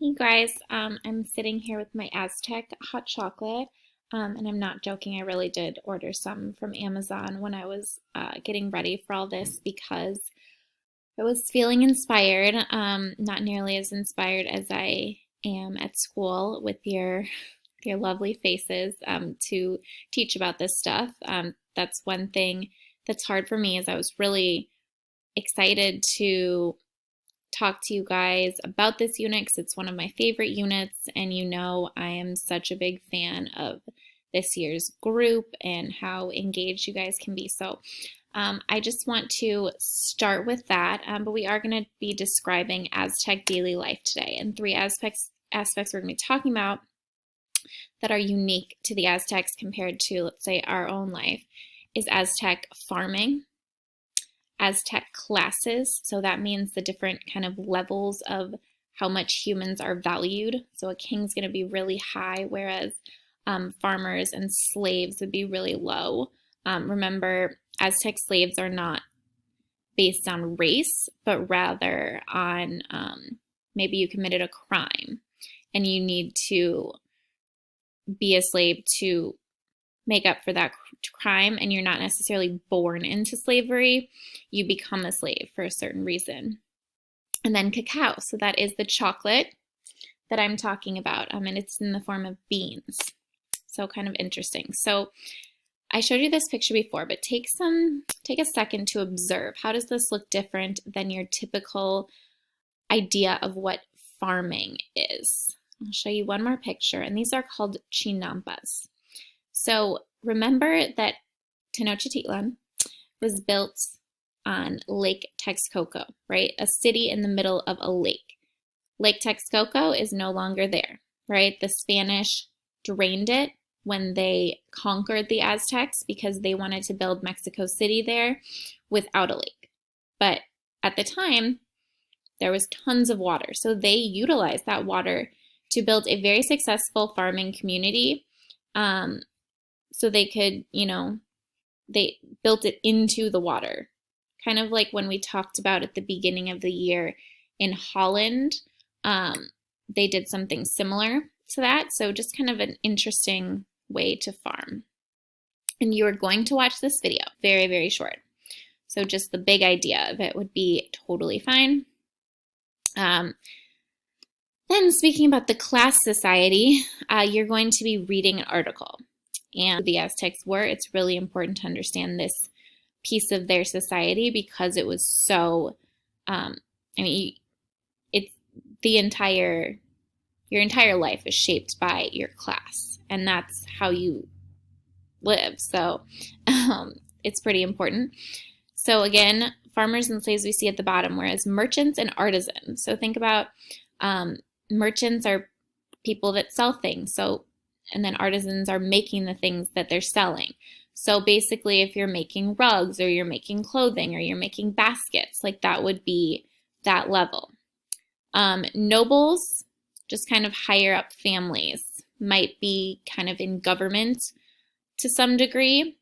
Hey guys, I'm sitting here with my Aztec hot chocolate, and I'm not joking, I really did order some from Amazon when I was getting ready for all this because I was feeling inspired, not nearly as inspired as I am at school with your lovely faces to teach about this stuff. That's one thing that's hard for me is I was really excited to talk to you guys about this unit because it's one of my favorite units, and you know I am such a big fan of this year's group and how engaged you guys can be. So I just want to start with that, but we are going to be describing Aztec daily life today, and three aspects we're going to be talking about that are unique to the Aztecs compared to, let's say, our own life is Aztec farming, Aztec classes, so that means the different kind of levels of how much humans are valued. So a king's going to be really high, whereas farmers and slaves would be really low. Remember, Aztec slaves are not based on race, but rather on maybe you committed a crime and you need to be a slave to make up for that crime, and you're not necessarily born into slavery. You become a slave for a certain reason. And then cacao, so that is the chocolate that I'm talking about, and it's in the form of beans. So kind of interesting. So I showed you this picture before, but take a second to observe. How does this look different than your typical idea of what farming is? I'll show you one more picture, and these are called chinampas. So remember that Tenochtitlan was built on Lake Texcoco, right? A city in the middle of a lake. Lake Texcoco is no longer there, right? The Spanish drained it when they conquered the Aztecs because they wanted to build Mexico City there without a lake. But at the time, there was tons of water. So they utilized that water to build a very successful farming community. So they could, they built it into the water. Kind of like when we talked about at the beginning of the year in Holland, they did something similar to that. So just kind of an interesting way to farm. And you are going to watch this video, very, very short. So just the big idea of it would be totally fine. Then speaking about the class society, you're going to be reading an article. And the Aztecs were, it's really important to understand this piece of their society because it was so, it's your entire life is shaped by your class, and that's how you live. So it's pretty important. So again, farmers and slaves we see at the bottom, whereas merchants and artisans. So think about merchants are people that sell things. And then artisans are making the things that they're selling. So basically, if you're making rugs or you're making clothing or you're making baskets, like that would be that level. Nobles, just kind of higher up families, might be kind of in government to some degree,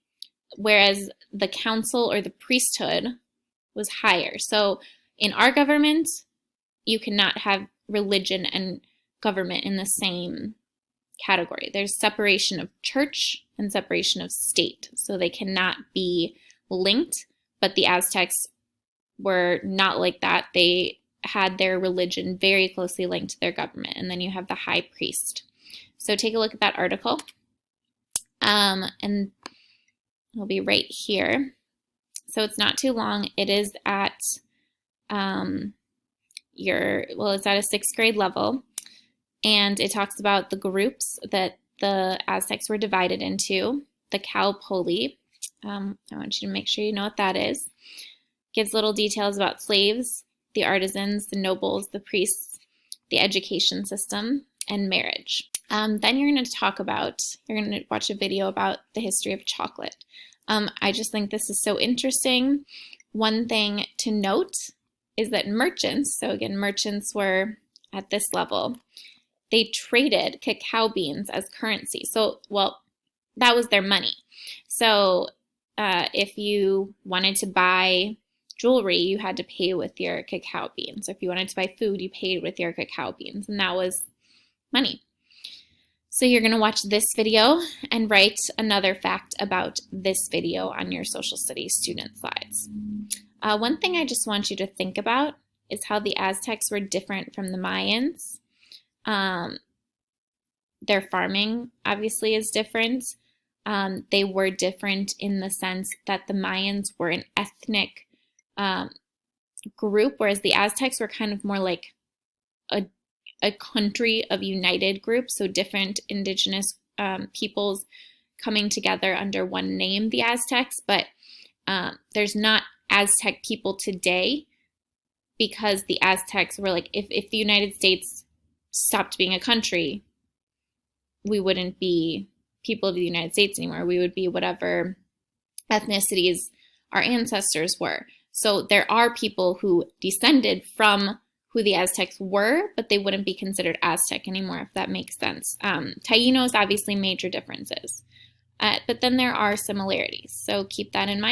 whereas the council or the priesthood was higher. So in our government, you cannot have religion and government in the same category. There's separation of church and separation of state, so they cannot be linked, but the Aztecs were not like that. They had their religion very closely linked to their government, and then you have the high priest. So take a look at that article, and it'll be right here. So it's not too long. It is at it's at a 6th grade level. And it talks about the groups that the Aztecs were divided into. The Calpoli, I want you to make sure you know what that is. Gives little details about slaves, the artisans, the nobles, the priests, the education system, and marriage. Then you're going to watch a video about the history of chocolate. I just think this is so interesting. One thing to note is that merchants, so again, merchants were at this level, they traded cacao beans as currency. So, that was their money. So if you wanted to buy jewelry, you had to pay with your cacao beans. So if you wanted to buy food, you paid with your cacao beans, and that was money. So you're going to watch this video and write another fact about this video on your social studies student slides. One thing I just want you to think about is how the Aztecs were different from the Mayans. Their farming obviously is different. They were different in the sense that the Mayans were an ethnic group, whereas the Aztecs were kind of more like a country of united groups, so different indigenous peoples coming together under one name, the Aztecs, but there's not Aztec people today because the Aztecs were like, if the United States stopped being a country, we wouldn't be people of the United States anymore. We would be whatever ethnicities our ancestors were. So there are people who descended from who the Aztecs were, but they wouldn't be considered Aztec anymore, if that makes sense. Taínos, obviously major differences, but then there are similarities. So keep that in mind.